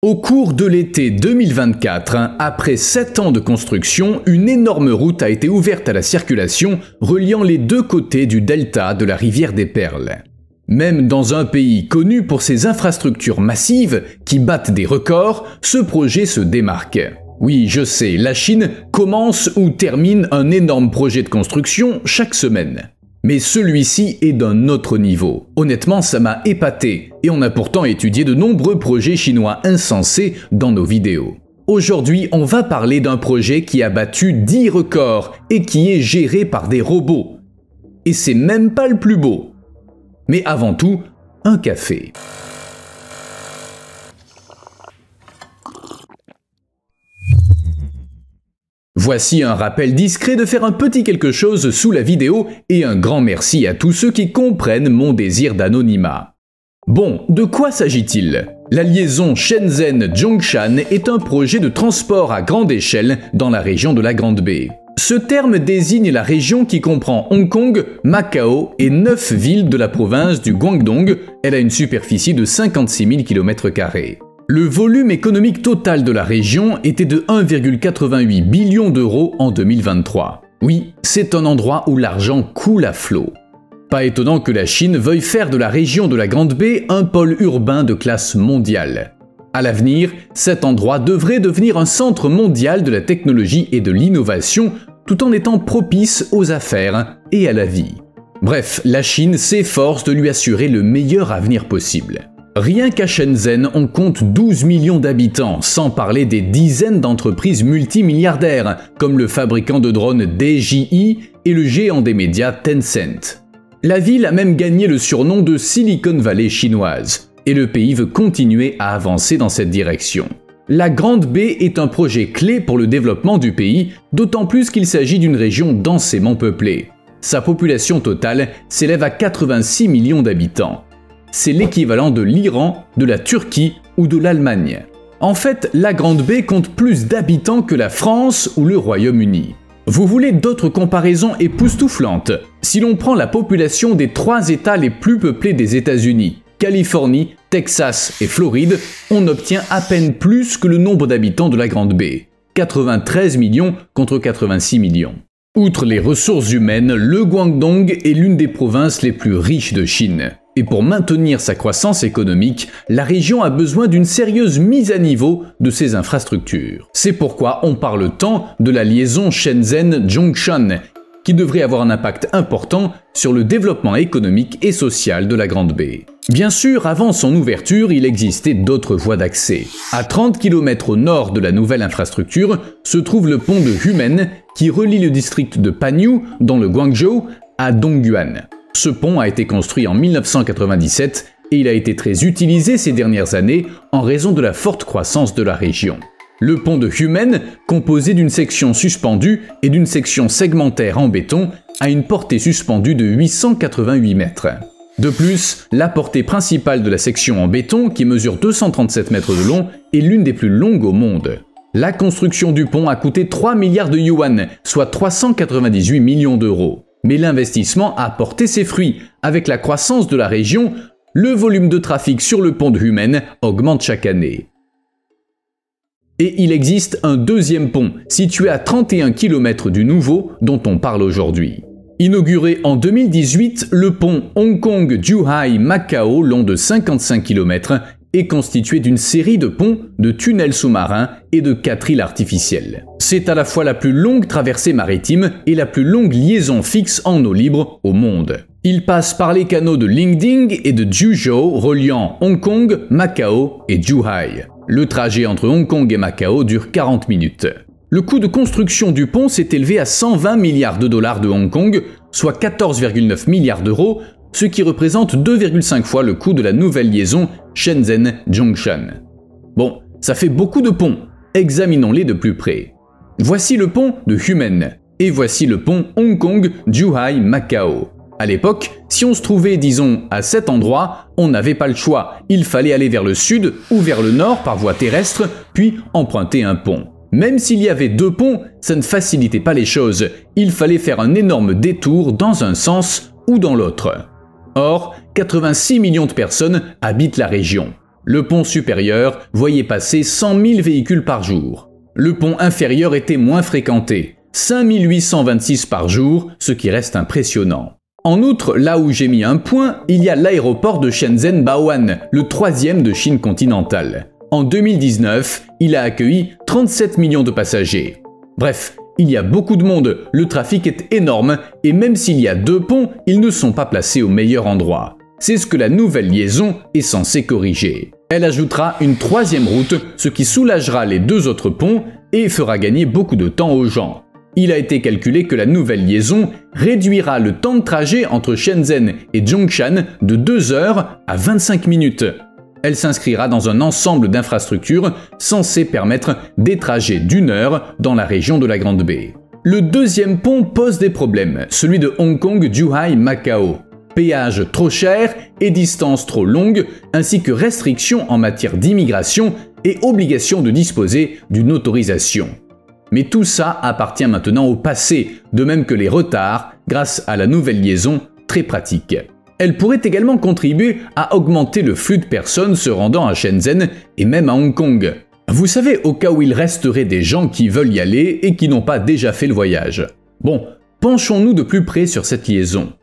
Au cours de l'été 2024, après 7 ans de construction, une énorme route a été ouverte à la circulation reliant les deux côtés du delta de la rivière des Perles. Même dans un pays connu pour ses infrastructures massives qui battent des records, ce projet se démarque. Oui, je sais, la Chine commence ou termine un énorme projet de construction chaque semaine. Mais celui-ci est d'un autre niveau. Honnêtement, ça m'a épaté, et on a pourtant étudié de nombreux projets chinois insensés dans nos vidéos. Aujourd'hui, on va parler d'un projet qui a battu 10 records et qui est géré par des robots. Et c'est même pas le plus beau. Mais avant tout, un café. Voici un rappel discret de faire un petit quelque chose sous la vidéo et un grand merci à tous ceux qui comprennent mon désir d'anonymat. Bon, de quoi s'agit-il? La liaison Shenzhen-Zhongshan est un projet de transport à grande échelle dans la région de la Grande Baie. Ce terme désigne la région qui comprend Hong Kong, Macao et 9 villes de la province du Guangdong. Elle a une superficie de 56 000 km². Le volume économique total de la région était de 1,88 billion d'euros en 2023. Oui, c'est un endroit où l'argent coule à flot. Pas étonnant que la Chine veuille faire de la région de la Grande Baie un pôle urbain de classe mondiale. À l'avenir, cet endroit devrait devenir un centre mondial de la technologie et de l'innovation, tout en étant propice aux affaires et à la vie. Bref, la Chine s'efforce de lui assurer le meilleur avenir possible. Rien qu'à Shenzhen, on compte 12 millions d'habitants, sans parler des dizaines d'entreprises multimilliardaires, comme le fabricant de drones DJI et le géant des médias Tencent. La ville a même gagné le surnom de Silicon Valley chinoise, et le pays veut continuer à avancer dans cette direction. La Grande Baie est un projet clé pour le développement du pays, d'autant plus qu'il s'agit d'une région densément peuplée. Sa population totale s'élève à 86 millions d'habitants. C'est l'équivalent de l'Iran, de la Turquie ou de l'Allemagne. En fait, la Grande Baie compte plus d'habitants que la France ou le Royaume-Uni. Vous voulez d'autres comparaisons époustouflantes? Si l'on prend la population des 3 États les plus peuplés des États-Unis, Californie, Texas et Floride, on obtient à peine plus que le nombre d'habitants de la Grande Baie. 93 millions contre 86 millions. Outre les ressources humaines, le Guangdong est l'une des provinces les plus riches de Chine. Et pour maintenir sa croissance économique, la région a besoin d'une sérieuse mise à niveau de ses infrastructures. C'est pourquoi on parle tant de la liaison Shenzhen-Zhongshan, qui devrait avoir un impact important sur le développement économique et social de la Grande Baie. Bien sûr, avant son ouverture, il existait d'autres voies d'accès. À 30 km au nord de la nouvelle infrastructure se trouve le pont de Humen, qui relie le district de Panyu, dans le Guangzhou, à Dongguan. Ce pont a été construit en 1997 et il a été très utilisé ces dernières années en raison de la forte croissance de la région. Le pont de Humen, composé d'une section suspendue et d'une section segmentaire en béton, a une portée suspendue de 888 mètres. De plus, la portée principale de la section en béton, qui mesure 237 mètres de long, est l'une des plus longues au monde. La construction du pont a coûté 3 milliards de yuan, soit 398 millions d'euros. Mais l'investissement a porté ses fruits. Avec la croissance de la région, le volume de trafic sur le pont de Humen augmente chaque année. Et il existe un deuxième pont, situé à 31 km du nouveau dont on parle aujourd'hui. Inauguré en 2018, le pont Hong Kong-Zhuhai-Macao, long de 55 km, est constitué d'une série de ponts, de tunnels sous-marins et de 4 îles artificielles. C'est à la fois la plus longue traversée maritime et la plus longue liaison fixe en eau libre au monde. Il passe par les canaux de Lingding et de Zhuzhou, reliant Hong Kong, Macao et Zhuhai. Le trajet entre Hong Kong et Macao dure 40 minutes. Le coût de construction du pont s'est élevé à 120 milliards de dollars de Hong Kong, soit 14,9 milliards d'euros, ce qui représente 2,5 fois le coût de la nouvelle liaison Shenzhen-Zhongshan. Bon, ça fait beaucoup de ponts, examinons-les de plus près. Voici le pont de Humen, et voici le pont Hong Kong-Zhuhai-Macao. À l'époque, si on se trouvait, disons, à cet endroit, on n'avait pas le choix, il fallait aller vers le sud ou vers le nord par voie terrestre, puis emprunter un pont. Même s'il y avait 2 ponts, ça ne facilitait pas les choses, il fallait faire un énorme détour dans un sens ou dans l'autre. Or, 86 millions de personnes habitent la région. Le pont supérieur voyait passer 100 000 véhicules par jour. Le pont inférieur était moins fréquenté, 5 826 par jour, ce qui reste impressionnant. En outre, là où j'ai mis un point, il y a l'aéroport de Shenzhen-Bao'an, le troisième de Chine continentale. En 2019, il a accueilli 37 millions de passagers. Bref, il y a beaucoup de monde, le trafic est énorme et même s'il y a 2 ponts, ils ne sont pas placés au meilleur endroit. C'est ce que la nouvelle liaison est censée corriger. Elle ajoutera une 3e route, ce qui soulagera les 2 autres ponts et fera gagner beaucoup de temps aux gens. Il a été calculé que la nouvelle liaison réduira le temps de trajet entre Shenzhen et Zhongshan de 2 heures à 25 minutes. Elle s'inscrira dans un ensemble d'infrastructures censées permettre des trajets d'1 heure dans la région de la Grande Baie. Le 2e pont pose des problèmes, celui de Hong Kong, Zhuhai, Macao. Péage trop cher et distance trop longue, ainsi que restrictions en matière d'immigration et obligation de disposer d'une autorisation. Mais tout ça appartient maintenant au passé, de même que les retards grâce à la nouvelle liaison très pratique. Elle pourrait également contribuer à augmenter le flux de personnes se rendant à Shenzhen et même à Hong Kong. Vous savez, au cas où il resterait des gens qui veulent y aller et qui n'ont pas déjà fait le voyage. Bon, penchons-nous de plus près sur cette liaison.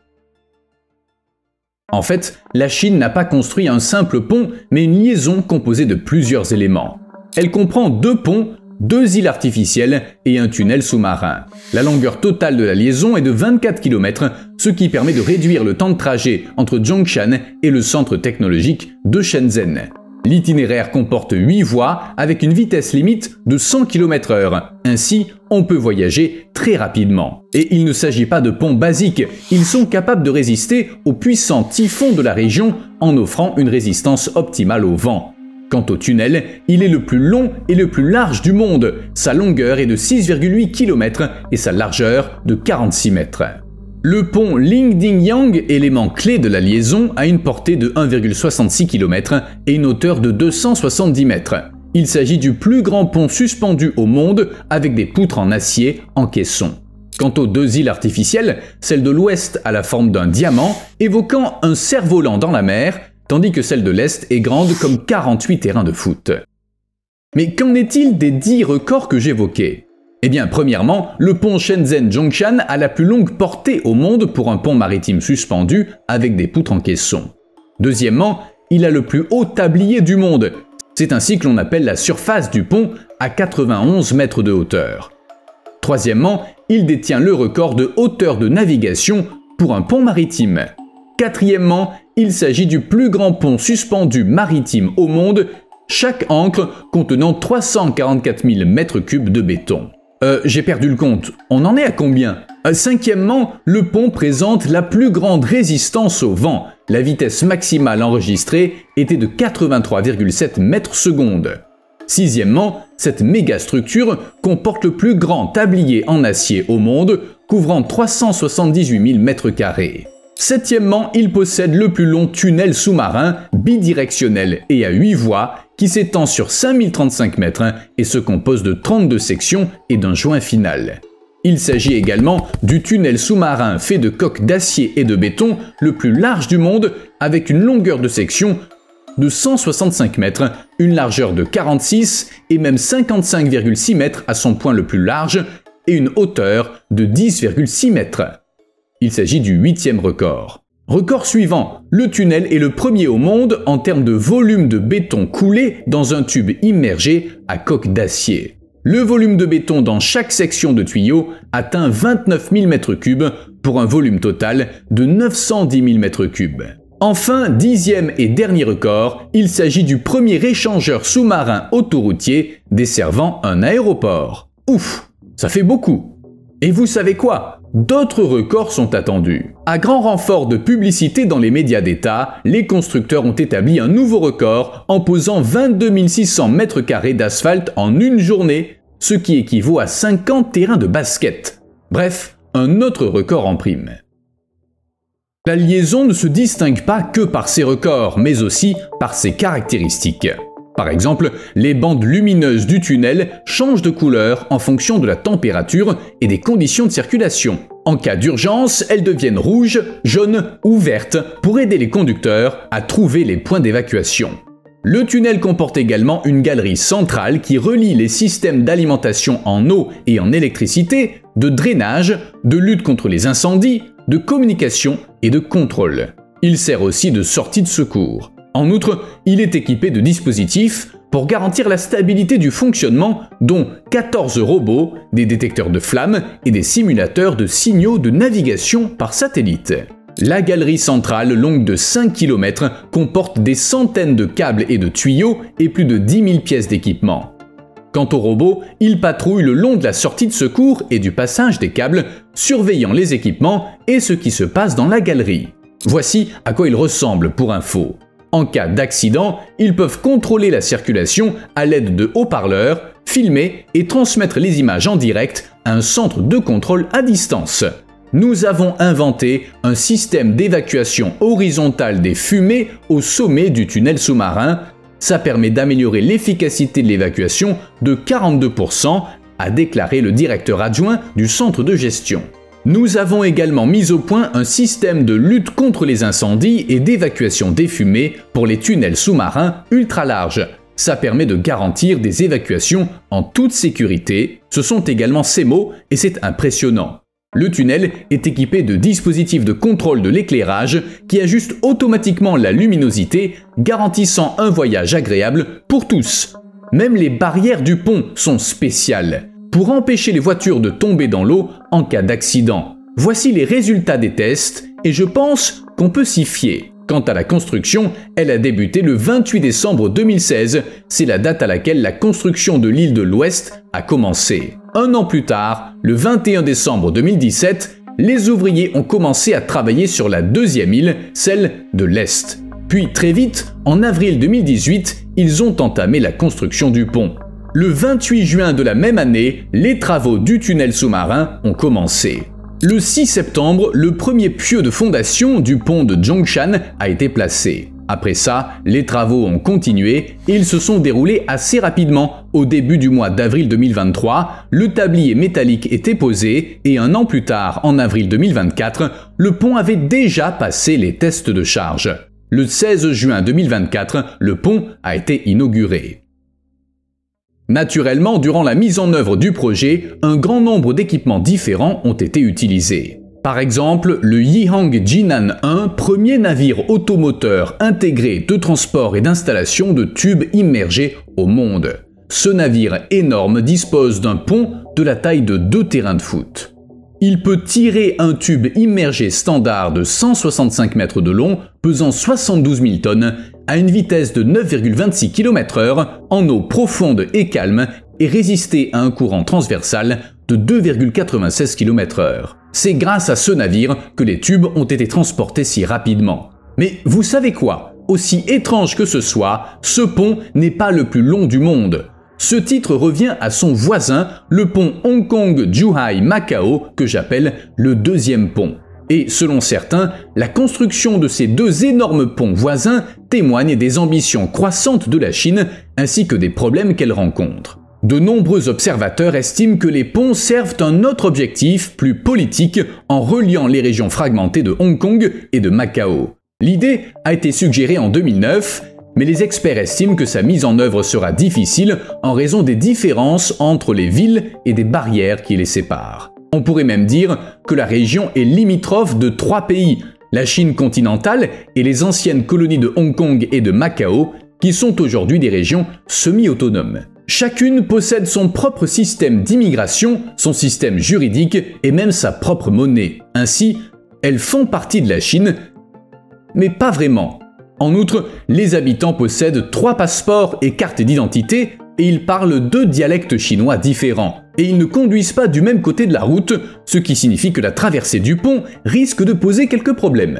En fait, la Chine n'a pas construit un simple pont, mais une liaison composée de plusieurs éléments. Elle comprend 2 ponts, 2 îles artificielles et un tunnel sous-marin. La longueur totale de la liaison est de 24 km, ce qui permet de réduire le temps de trajet entre Zhongshan et le centre technologique de Shenzhen. L'itinéraire comporte 8 voies avec une vitesse limite de 100 km/h. Ainsi, on peut voyager très rapidement. Et il ne s'agit pas de ponts basiques, ils sont capables de résister aux puissants typhons de la région en offrant une résistance optimale au vent. Quant au tunnel, il est le plus long et le plus large du monde. Sa longueur est de 6,8 km et sa largeur de 46 mètres. Le pont Lingdingyang, élément clé de la liaison, a une portée de 1,66 km et une hauteur de 270 mètres. Il s'agit du plus grand pont suspendu au monde avec des poutres en acier en caisson. Quant aux 2 îles artificielles, celle de l'ouest a la forme d'un diamant, évoquant un cerf-volant dans la mer, tandis que celle de l'Est est grande comme 48 terrains de foot. Mais qu'en est-il des 10 records que j'évoquais ? Eh bien, premièrement, le pont Shenzhen-Zhongshan a la plus longue portée au monde pour un pont maritime suspendu avec des poutres en caisson. Deuxièmement, il a le plus haut tablier du monde. C'est ainsi que l'on appelle la surface du pont à 91 mètres de hauteur. Troisièmement, il détient le record de hauteur de navigation pour un pont maritime. Quatrièmement, il s'agit du plus grand pont suspendu maritime au monde, chaque ancre contenant 344 000 mètres cubes de béton. J'ai perdu le compte, on en est à combien ? Cinquièmement, le pont présente la plus grande résistance au vent. La vitesse maximale enregistrée était de 83,7 mètres secondes. Sixièmement, cette mégastructure comporte le plus grand tablier en acier au monde, couvrant 378 000 mètres carrés. Septièmement, il possède le plus long tunnel sous-marin, bidirectionnel et à 8 voies, qui s'étend sur 5035 mètres et se compose de 32 sections et d'un joint final. Il s'agit également du tunnel sous-marin fait de coques d'acier et de béton le plus large du monde, avec une longueur de section de 165 mètres, une largeur de 46 et même 55,6 mètres à son point le plus large et une hauteur de 10,6 mètres. Il s'agit du 8e record. Record suivant, le tunnel est le premier au monde en termes de volume de béton coulé dans un tube immergé à coque d'acier. Le volume de béton dans chaque section de tuyau atteint 29 000 m3 pour un volume total de 910 000 m3. Enfin, 10e et dernier record, il s'agit du premier échangeur sous-marin autoroutier desservant un aéroport. Ouf, ça fait beaucoup. Et vous savez quoi ? D'autres records sont attendus. À grand renfort de publicité dans les médias d'État, les constructeurs ont établi un nouveau record en posant 22 600 mètres carrés d'asphalte en une journée, ce qui équivaut à 50 terrains de basket. Bref, un autre record en prime. La liaison ne se distingue pas que par ses records, mais aussi par ses caractéristiques. Par exemple, les bandes lumineuses du tunnel changent de couleur en fonction de la température et des conditions de circulation. En cas d'urgence, elles deviennent rouges, jaunes ou vertes pour aider les conducteurs à trouver les points d'évacuation. Le tunnel comporte également une galerie centrale qui relie les systèmes d'alimentation en eau et en électricité, de drainage, de lutte contre les incendies, de communication et de contrôle. Il sert aussi de sortie de secours. En outre, il est équipé de dispositifs pour garantir la stabilité du fonctionnement, dont 14 robots, des détecteurs de flammes et des simulateurs de signaux de navigation par satellite. La galerie centrale, longue de 5 km, comporte des centaines de câbles et de tuyaux et plus de 10 000 pièces d'équipement. Quant aux robots, ils patrouillent le long de la sortie de secours et du passage des câbles, surveillant les équipements et ce qui se passe dans la galerie. Voici à quoi ils ressemblent pour info. En cas d'accident, ils peuvent contrôler la circulation à l'aide de haut-parleurs, filmer et transmettre les images en direct à un centre de contrôle à distance. Nous avons inventé un système d'évacuation horizontale des fumées au sommet du tunnel sous-marin. Ça permet d'améliorer l'efficacité de l'évacuation de 42%, a déclaré le directeur adjoint du centre de gestion. Nous avons également mis au point un système de lutte contre les incendies et d'évacuation des fumées pour les tunnels sous-marins ultra larges. Ça permet de garantir des évacuations en toute sécurité. Ce sont également ces mots et c'est impressionnant. Le tunnel est équipé de dispositifs de contrôle de l'éclairage qui ajustent automatiquement la luminosité, garantissant un voyage agréable pour tous. Même les barrières du pont sont spéciales, pour empêcher les voitures de tomber dans l'eau en cas d'accident. Voici les résultats des tests et je pense qu'on peut s'y fier. Quant à la construction, elle a débuté le 28 décembre 2016. C'est la date à laquelle la construction de l'île de l'Ouest a commencé. Un an plus tard, le 21 décembre 2017, les ouvriers ont commencé à travailler sur la deuxième île, celle de l'Est. Puis très vite, en avril 2018, ils ont entamé la construction du pont. Le 28 juin de la même année, les travaux du tunnel sous-marin ont commencé. Le 6 septembre, le premier pieu de fondation du pont de Zhongshan a été placé. Après ça, les travaux ont continué et ils se sont déroulés assez rapidement. Au début du mois d'avril 2023, le tablier métallique était posé et un an plus tard, en avril 2024, le pont avait déjà passé les tests de charge. Le 16 juin 2024, le pont a été inauguré. Naturellement, durant la mise en œuvre du projet, un grand nombre d'équipements différents ont été utilisés. Par exemple, le Yihang Jinan 1, premier navire automoteur intégré de transport et d'installation de tubes immergés au monde. Ce navire énorme dispose d'un pont de la taille de 2 terrains de foot. Il peut tirer un tube immergé standard de 165 mètres de long, pesant 72 000 tonnes, à une vitesse de 9,26 km/h, en eau profonde et calme, et résister à un courant transversal de 2,96 km/h. C'est grâce à ce navire que les tubes ont été transportés si rapidement. Mais vous savez quoi? Aussi étrange que ce soit, ce pont n'est pas le plus long du monde. Ce titre revient à son voisin, le pont Hong Kong-Zhuhai-Macao, que j'appelle le deuxième pont. Et selon certains, la construction de ces deux énormes ponts voisins témoigne des ambitions croissantes de la Chine ainsi que des problèmes qu'elle rencontre. De nombreux observateurs estiment que les ponts servent un autre objectif, plus politique, en reliant les régions fragmentées de Hong Kong et de Macao. L'idée a été suggérée en 2009, mais les experts estiment que sa mise en œuvre sera difficile en raison des différences entre les villes et des barrières qui les séparent. On pourrait même dire que la région est limitrophe de 3 pays, la Chine continentale et les anciennes colonies de Hong Kong et de Macao, qui sont aujourd'hui des régions semi-autonomes. Chacune possède son propre système d'immigration, son système juridique et même sa propre monnaie. Ainsi, elles font partie de la Chine, mais pas vraiment. En outre, les habitants possèdent 3 passeports et cartes d'identité et ils parlent 2 dialectes chinois différents. Et ils ne conduisent pas du même côté de la route, ce qui signifie que la traversée du pont risque de poser quelques problèmes.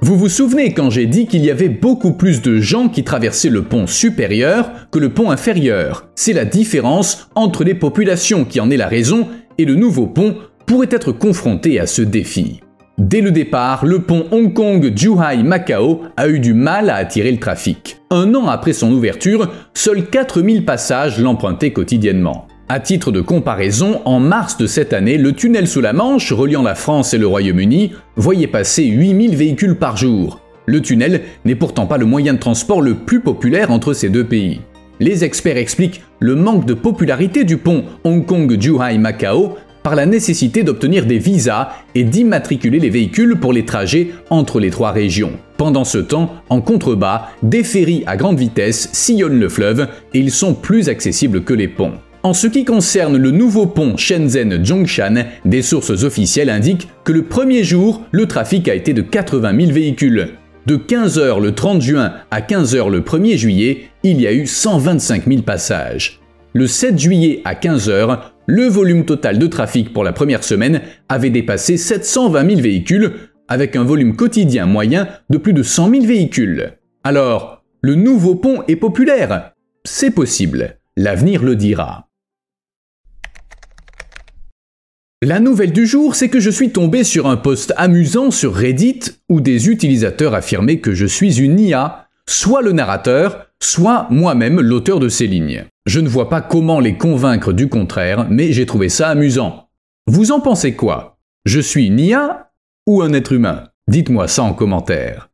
Vous vous souvenez quand j'ai dit qu'il y avait beaucoup plus de gens qui traversaient le pont supérieur que le pont inférieur? C'est la différence entre les populations qui en est la raison et le nouveau pont pourrait être confronté à ce défi. Dès le départ, le pont Hong Kong-Zhuhai-Macao a eu du mal à attirer le trafic. Un an après son ouverture, seuls 4000 passages l'empruntaient quotidiennement. À titre de comparaison, en mars de cette année, le tunnel sous la Manche, reliant la France et le Royaume-Uni, voyait passer 8000 véhicules par jour. Le tunnel n'est pourtant pas le moyen de transport le plus populaire entre ces deux pays. Les experts expliquent le manque de popularité du pont Hong Kong-Zhuhai-Macao par la nécessité d'obtenir des visas et d'immatriculer les véhicules pour les trajets entre les trois régions. Pendant ce temps, en contrebas, des ferries à grande vitesse sillonnent le fleuve et ils sont plus accessibles que les ponts. En ce qui concerne le nouveau pont Shenzhen-Zhongshan, des sources officielles indiquent que le premier jour, le trafic a été de 80 000 véhicules. De 15 h le 30 juin à 15 h le 1er juillet, il y a eu 125 000 passages. Le 7 juillet à 15 h, le volume total de trafic pour la première semaine avait dépassé 720 000 véhicules, avec un volume quotidien moyen de plus de 100 000 véhicules. Alors, le nouveau pont est populaire? C'est possible, l'avenir le dira. La nouvelle du jour, c'est que je suis tombé sur un post amusant sur Reddit où des utilisateurs affirmaient que je suis une IA, soit le narrateur, soit moi-même l'auteur de ces lignes. Je ne vois pas comment les convaincre du contraire, mais j'ai trouvé ça amusant. Vous en pensez quoi? Je suis une IA ou un être humain? Dites-moi ça en commentaire.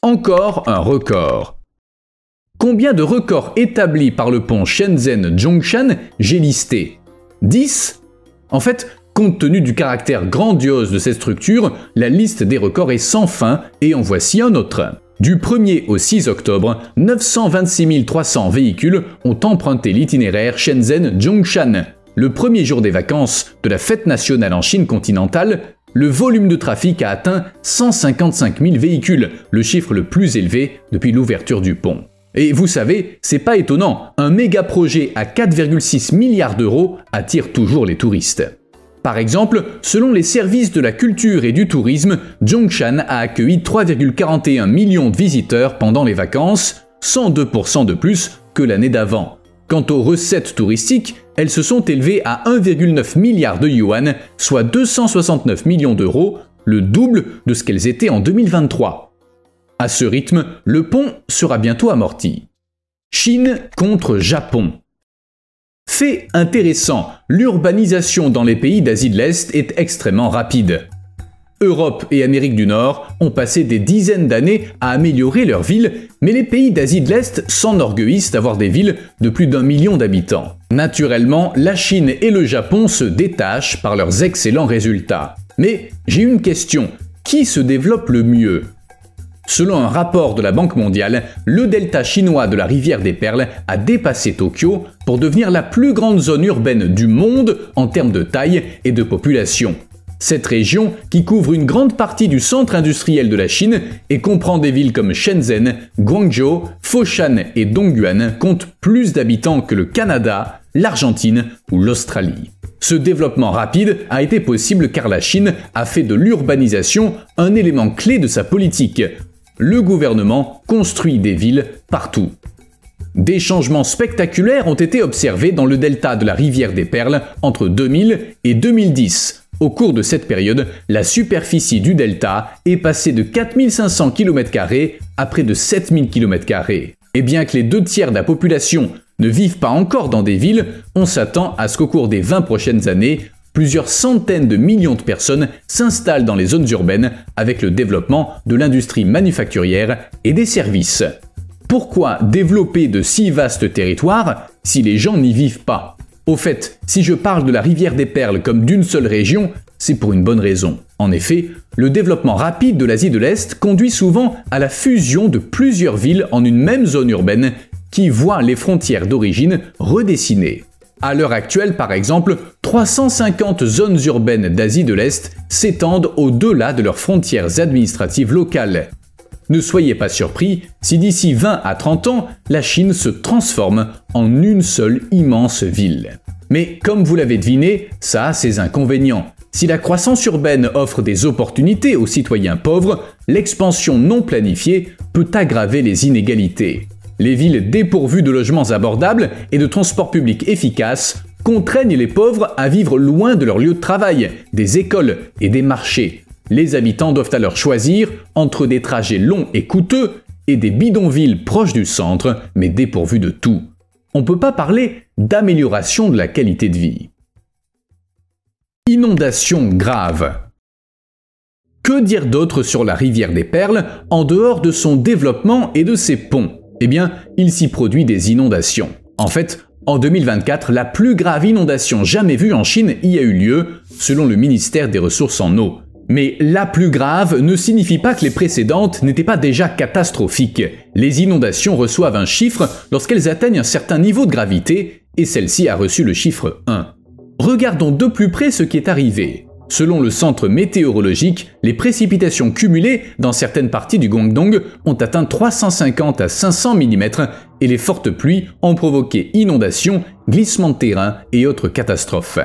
Encore un record. Combien de records établis par le pont Shenzhen-Zhongshan j'ai listé? 10? En fait, compte tenu du caractère grandiose de cette structure, la liste des records est sans fin et en voici un autre. Du 1er au 6 octobre, 926 300 véhicules ont emprunté l'itinéraire Shenzhen-Zhongshan. Le premier jour des vacances de la fête nationale en Chine continentale, le volume de trafic a atteint 155 000 véhicules, le chiffre le plus élevé depuis l'ouverture du pont. Et vous savez, c'est pas étonnant, un méga projet à 4,6 milliards d'euros attire toujours les touristes. Par exemple, selon les services de la culture et du tourisme, Zhongshan a accueilli 3,41 millions de visiteurs pendant les vacances, 102% de plus que l'année d'avant. Quant aux recettes touristiques, elles se sont élevées à 1,9 milliard de yuan, soit 269 millions d'euros, le double de ce qu'elles étaient en 2023. À ce rythme, le pont sera bientôt amorti. Chine contre Japon. Fait intéressant, l'urbanisation dans les pays d'Asie de l'Est est extrêmement rapide. Europe et Amérique du Nord ont passé des dizaines d'années à améliorer leurs villes, mais les pays d'Asie de l'Est s'enorgueillissent d'avoir des villes de plus d'1 million d'habitants. Naturellement, la Chine et le Japon se détachent par leurs excellents résultats. Mais j'ai une question, qui se développe le mieux ? Selon un rapport de la Banque mondiale, le delta chinois de la rivière des Perles a dépassé Tokyo pour devenir la plus grande zone urbaine du monde en termes de taille et de population. Cette région, qui couvre une grande partie du centre industriel de la Chine et comprend des villes comme Shenzhen, Guangzhou, Foshan et Dongguan, compte plus d'habitants que le Canada, l'Argentine ou l'Australie. Ce développement rapide a été possible car la Chine a fait de l'urbanisation un élément clé de sa politique. Le gouvernement construit des villes partout. Des changements spectaculaires ont été observés dans le delta de la rivière des Perles entre 2000 et 2010. Au cours de cette période, la superficie du delta est passée de 4500 km² à près de 7000 km². Et bien que les 2/3 de la population ne vivent pas encore dans des villes, on s'attend à ce qu'au cours des 20 prochaines années, plusieurs centaines de millions de personnes s'installent dans les zones urbaines avec le développement de l'industrie manufacturière et des services. Pourquoi développer de si vastes territoires si les gens n'y vivent pas? Au fait, si je parle de la rivière des Perles comme d'une seule région, c'est pour une bonne raison. En effet, le développement rapide de l'Asie de l'Est conduit souvent à la fusion de plusieurs villes en une même zone urbaine qui voit les frontières d'origine redessinées. À l'heure actuelle, par exemple, 350 zones urbaines d'Asie de l'Est s'étendent au-delà de leurs frontières administratives locales. Ne soyez pas surpris si d'ici 20 à 30 ans, la Chine se transforme en une seule immense ville. Mais comme vous l'avez deviné, ça a ses inconvénients. Si la croissance urbaine offre des opportunités aux citoyens pauvres, l'expansion non planifiée peut aggraver les inégalités. Les villes dépourvues de logements abordables et de transports publics efficaces contraignent les pauvres à vivre loin de leur lieu de travail, des écoles et des marchés. Les habitants doivent alors choisir entre des trajets longs et coûteux et des bidonvilles proches du centre, mais dépourvus de tout. On ne peut pas parler d'amélioration de la qualité de vie. Inondations graves. Que dire d'autre sur la rivière des Perles en dehors de son développement et de ses ponts? Eh bien, il s'y produit des inondations. En fait, en 2024, la plus grave inondation jamais vue en Chine y a eu lieu, selon le ministère des Ressources en eau. Mais la plus grave ne signifie pas que les précédentes n'étaient pas déjà catastrophiques. Les inondations reçoivent un chiffre lorsqu'elles atteignent un certain niveau de gravité, et celle-ci a reçu le chiffre 1. Regardons de plus près ce qui est arrivé. Selon le centre météorologique, les précipitations cumulées dans certaines parties du Guangdong ont atteint 350 à 500 mm et les fortes pluies ont provoqué inondations, glissements de terrain et autres catastrophes.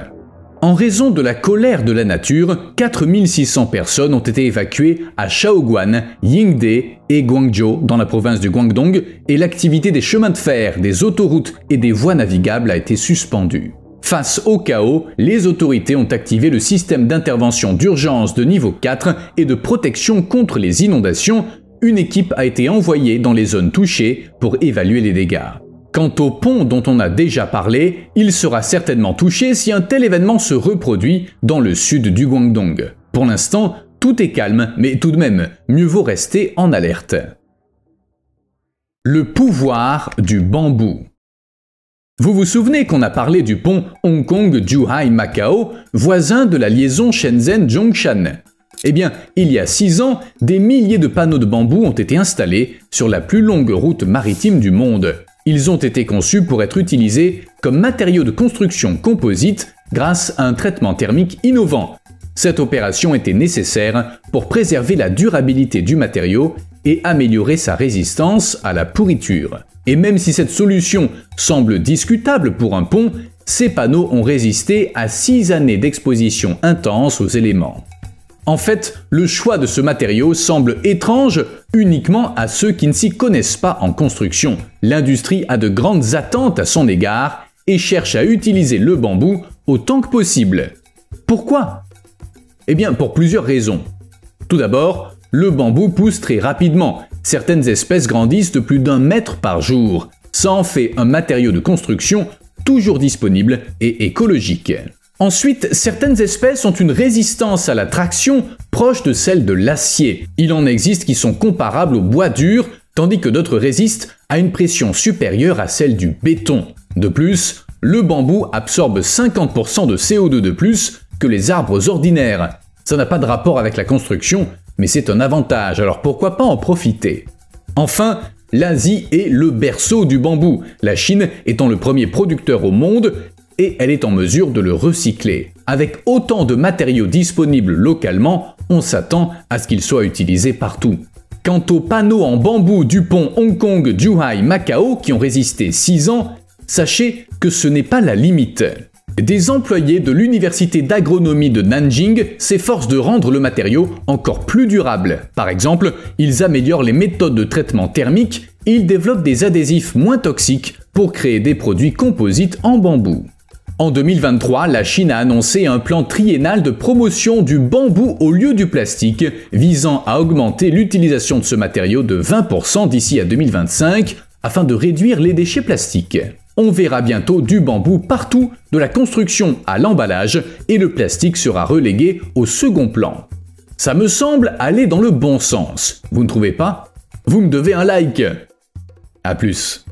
En raison de la colère de la nature, 4600 personnes ont été évacuées à Shaoguan, Yingde et Guangzhou dans la province du Guangdong et l'activité des chemins de fer, des autoroutes et des voies navigables a été suspendue. Face au chaos, les autorités ont activé le système d'intervention d'urgence de niveau 4 et de protection contre les inondations. Une équipe a été envoyée dans les zones touchées pour évaluer les dégâts. Quant au pont dont on a déjà parlé, il sera certainement touché si un tel événement se reproduit dans le sud du Guangdong. Pour l'instant, tout est calme, mais tout de même, mieux vaut rester en alerte. Le pouvoir du bambou. Vous vous souvenez qu'on a parlé du pont Hong Kong-Zhuhai-Macao, voisin de la liaison Shenzhen-Zhongshan. Eh bien, il y a 6 ans, des milliers de panneaux de bambou ont été installés sur la plus longue route maritime du monde. Ils ont été conçus pour être utilisés comme matériaux de construction composite grâce à un traitement thermique innovant. Cette opération était nécessaire pour préserver la durabilité du matériau et améliorer sa résistance à la pourriture. Et même si cette solution semble discutable pour un pont, ces panneaux ont résisté à 6 années d'exposition intense aux éléments. En fait, le choix de ce matériau semble étrange uniquement à ceux qui ne s'y connaissent pas en construction. L'industrie a de grandes attentes à son égard et cherche à utiliser le bambou autant que possible. Pourquoi? Eh bien, pour plusieurs raisons. Tout d'abord, le bambou pousse très rapidement. Certaines espèces grandissent de plus d'1 mètre par jour. Ça en fait un matériau de construction toujours disponible et écologique. Ensuite, certaines espèces ont une résistance à la traction proche de celle de l'acier. Il en existe qui sont comparables au bois dur, tandis que d'autres résistent à une pression supérieure à celle du béton. De plus, le bambou absorbe 50% de CO2 de plus que les arbres ordinaires. Ça n'a pas de rapport avec la construction, mais c'est un avantage, alors pourquoi pas en profiter? Enfin, l'Asie est le berceau du bambou, la Chine étant le premier producteur au monde, et elle est en mesure de le recycler. Avec autant de matériaux disponibles localement, on s'attend à ce qu'ils soient utilisés partout. Quant aux panneaux en bambou du pont Hong Kong-Zhuhai-Macao qui ont résisté 6 ans, sachez que ce n'est pas la limite. Des employés de l'université d'agronomie de Nanjing s'efforcent de rendre le matériau encore plus durable. Par exemple, ils améliorent les méthodes de traitement thermique et ils développent des adhésifs moins toxiques pour créer des produits composites en bambou. En 2023, la Chine a annoncé un plan triennal de promotion du bambou au lieu du plastique, visant à augmenter l'utilisation de ce matériau de 20% d'ici à 2025, afin de réduire les déchets plastiques. On verra bientôt du bambou partout, de la construction à l'emballage, et le plastique sera relégué au second plan. Ça me semble aller dans le bon sens. Vous ne trouvez pas? Vous me devez un like. À plus.